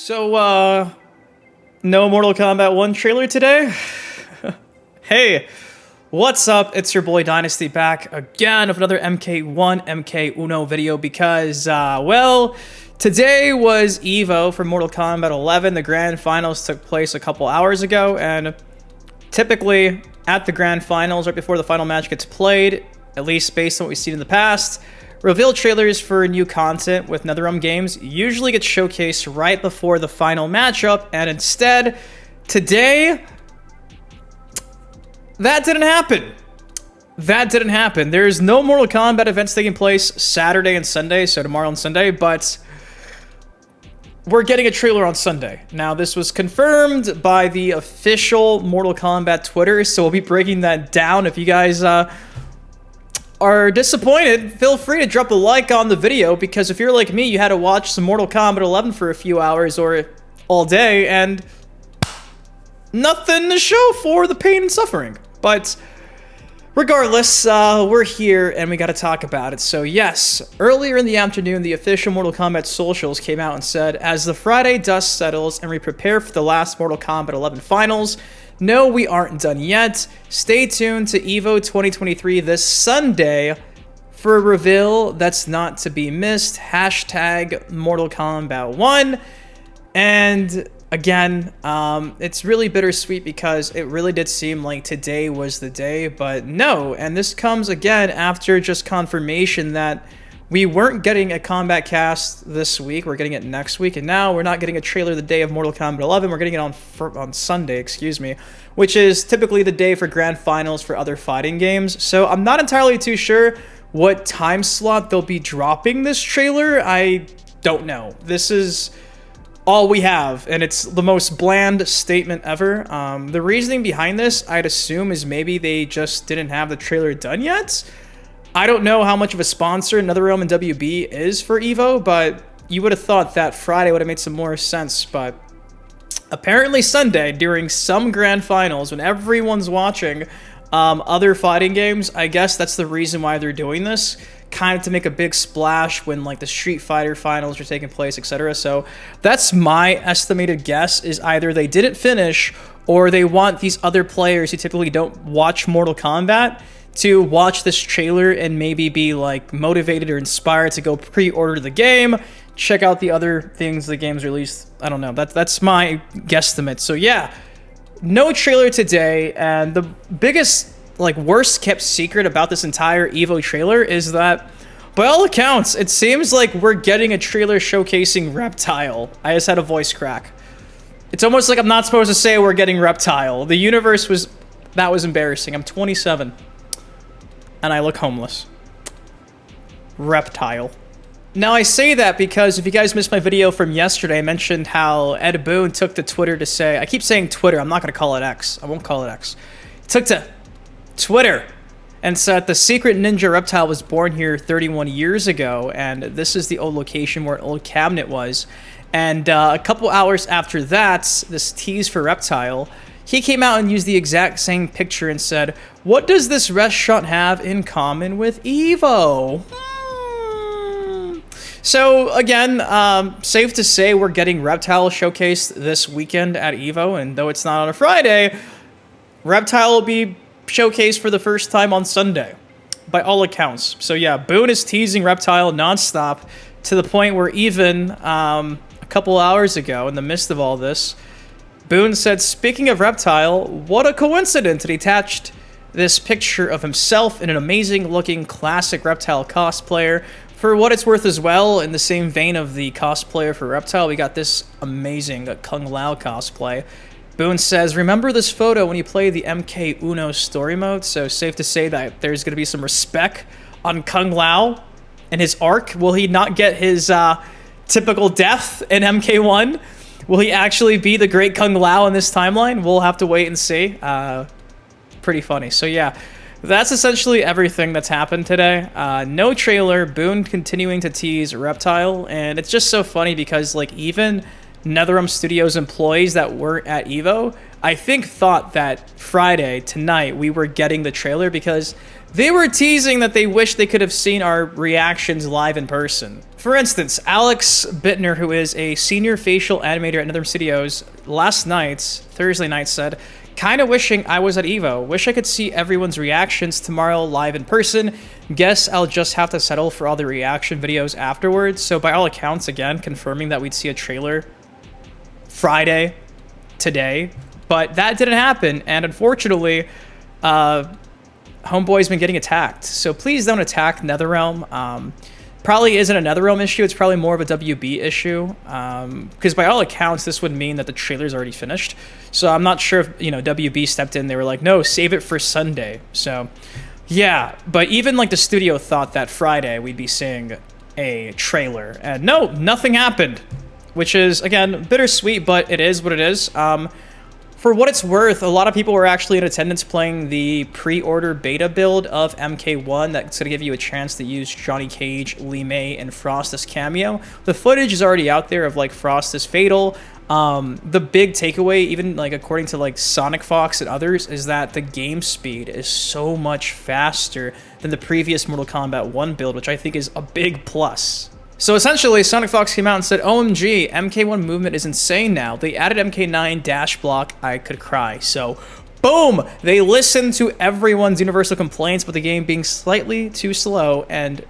So, no Mortal Kombat 1 trailer today? Hey, what's up? It's your boy Dynasty back again with another MK1, MK1 video because, well, today was EVO for Mortal Kombat 11. The grand finals took place a couple hours ago, and typically at the grand finals, right before the final match gets played, at least based on what we've seen in the past, reveal trailers for new content with NetherRealm games usually get showcased right before the final matchup, and instead, today, that didn't happen. That didn't happen. There's no Mortal Kombat events taking place Saturday and Sunday, so tomorrow and Sunday, but we're getting a trailer on Sunday. Now, this was confirmed by the official Mortal Kombat Twitter, so we'll be breaking that down. If you guys are disappointed, feel free to drop a like on the video, because if you're like me, you had to watch some Mortal Kombat 11 for a few hours or all day, and nothing to show for the pain and suffering. But regardless, we're here and we got to talk about it. So yes, earlier in the afternoon, the official Mortal Kombat socials came out and said, as the Friday dust settles and we prepare for the last Mortal Kombat 11 finals, no, we aren't done yet. Stay tuned to EVO 2023 this Sunday for a reveal that's not to be missed. Hashtag Mortal Kombat 1. And again, it's really bittersweet because it really did seem like today was the day, but no. And this comes again after just confirmation that we weren't getting a combat cast this week. We're getting it next week, and now we're not getting a trailer the day of Mortal Kombat 11. We're getting it on Sunday, excuse me, which is typically the day for grand finals for other fighting games. So I'm not entirely too sure what time slot they'll be dropping this trailer. I don't know. This is all we have, and it's the most bland statement ever. The reasoning behind this, I'd assume, is maybe they just didn't have the trailer done yet. I don't know how much of a sponsor NetherRealm and WB is for EVO, but you would have thought that Friday would have made some more sense. But apparently Sunday, during some grand finals, when everyone's watching other fighting games, I guess that's the reason why they're doing this, kind of to make a big splash when like the Street Fighter finals are taking place, etc. So that's my estimated guess, is either they didn't finish or they want these other players who typically don't watch Mortal Kombat to watch this trailer and maybe be like motivated or inspired to go pre-order the game, check out the other things the game's released. I don't know. That's my guesstimate. So yeah, no trailer today, and the biggest, like, worst kept secret about this entire EVO trailer is that, by all accounts, it seems like we're getting a trailer showcasing Reptile. I just had a voice crack. It's almost like I'm not supposed to say we're getting Reptile. The universe was, that was embarrassing. I'm 27. And I look homeless. Reptile. Now, I say that because if you guys missed my video from yesterday, I mentioned how Ed Boon took to Twitter to say, I keep saying Twitter, I'm not going to call it X. I won't call it X. He took to Twitter and said the secret ninja reptile was born here 31 years ago, and this is the old location where an old cabinet was. And a couple hours after that, this tease for Reptile, he came out and used the exact same picture and said, what does this restaurant have in common with EVO? So again, safe to say we're getting Reptile showcased this weekend at EVO, and though it's not on a Friday, Reptile will be showcased for the first time on Sunday, by all accounts. So yeah, Boon is teasing Reptile nonstop to the point where even a couple hours ago, in the midst of all this, Boon said, speaking of Reptile, what a coincidence, and he attached this picture of himself in an amazing looking classic Reptile cosplayer. For what it's worth as well, in the same vein of the cosplayer for Reptile, we got this amazing Kung Lao cosplay. Boon says, remember this photo when you play the MK1 story mode? So safe to say that there's going to be some respect on Kung Lao and his arc. Will he not get his typical death in MK1? Will he actually be the great Kung Lao in this timeline? We'll have to wait and see. Pretty funny. So yeah, that's essentially everything that's happened today. No trailer, Boon continuing to tease Reptile, and it's just so funny because like even NetherRealm Studios employees that weren't at EVO, I think thought that Friday, tonight, we were getting the trailer because they were teasing that they wish they could have seen our reactions live in person for instance, Alex Bittner, who is a senior facial animator at Nether Studios, last night, Thursday night, said, "Kinda wishing I was at EVO. Wish I could see everyone's reactions tomorrow live in person. Guess I'll just have to settle for all the reaction videos afterwards." So by all accounts, again, confirming that we'd see a trailer Friday, today. But that didn't happen, and unfortunately, Homeboy's been getting attacked. So please don't attack NetherRealm. Probably isn't a NetherRealm issue, it's probably more of a WB issue. Because by all accounts, this would mean that the trailer's already finished. So I'm not sure if, WB stepped in. They were like, no, save it for Sunday. So, yeah. But even, like, the studio thought that Friday we'd be seeing a trailer. And no, nothing happened. Which is, again, bittersweet, but it is what it is. For what it's worth, a lot of people were actually in attendance playing the pre-order beta build of MK1 that's going to give you a chance to use Johnny Cage, Lee May, and Frost as Kameo. The footage is already out there of, like, Frost as Fatal. The big takeaway, even, like, according to, like, Sonic Fox and others, is that the game speed is so much faster than the previous Mortal Kombat 1 build, which I think is a big plus. So essentially, Sonic Fox came out and said, OMG, MK1 movement is insane now. They added MK9 dash block, I could cry. So, boom! They listened to everyone's universal complaints about the game being slightly too slow, and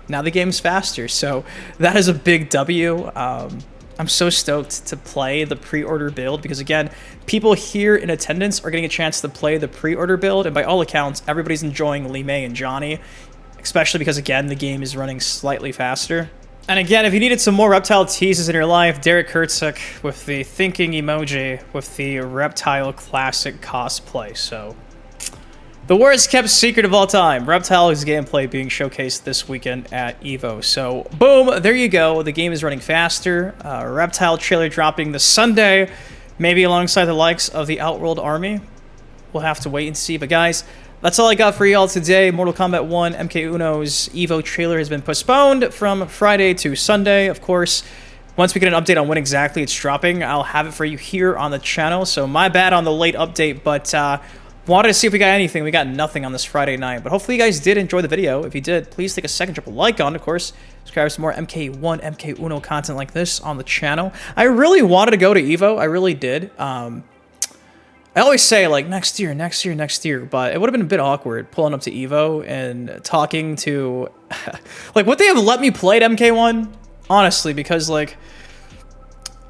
now the game's faster. So, that is a big W. I'm so stoked to play the pre-order build, because again, people here in attendance are getting a chance to play the pre-order build, and by all accounts, everybody's enjoying Lee May and Johnny, especially because, again, the game is running slightly faster. And again, if you needed some more Reptile Teases in your life, Derek Kurtzuk with the thinking emoji with the Reptile Classic cosplay. So, the worst kept secret of all time, Reptile's gameplay being showcased this weekend at EVO. So, boom, there you go. The game is running faster. Reptile trailer dropping this Sunday, maybe alongside the likes of the Outworld Army. We'll have to wait and see. But guys, that's all I got for y'all today. Mortal Kombat 1 MK1's EVO trailer has been postponed from Friday to Sunday. Of course, once we get an update on when exactly it's dropping, I'll have it for you here on the channel. So my bad on the late update, but wanted to see if we got anything. We got nothing on this Friday night, but hopefully you guys did enjoy the video. If you did, please take a second, drop a like on it, of course. Subscribe to some more MK1, MK1 content like this on the channel. I really wanted to go to EVO. I really did. I always say, like, next year, but it would have been a bit awkward pulling up to EVO and talking to... like, would they have let me play at MK1? Honestly, because, like...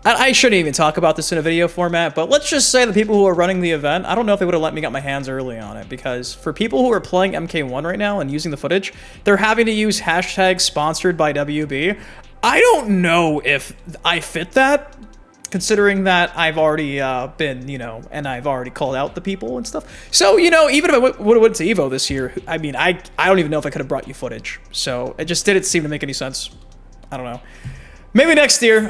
I shouldn't even talk about this in a video format, but let's just say the people who are running the event, I don't know if they would have let me get my hands early on it, because for people who are playing MK1 right now and using the footage, they're having to use hashtag sponsored by WB. I don't know if I fit that, considering that I've already been, and I've already called out the people and stuff. So, even if I would have went to EVO this year, I mean, I don't even know if I could have brought you footage. So, it just didn't seem to make any sense. I don't know. Maybe next year.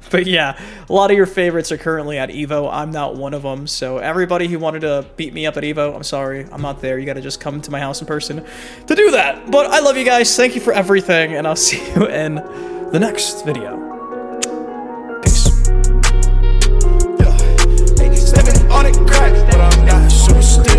But yeah, a lot of your favorites are currently at EVO. I'm not one of them. So, everybody who wanted to beat me up at EVO, I'm sorry. I'm not there. You got to just come to my house in person to do that. But I love you guys. Thank you for everything. And I'll see you in the next video. On it crack, but I'm not so still.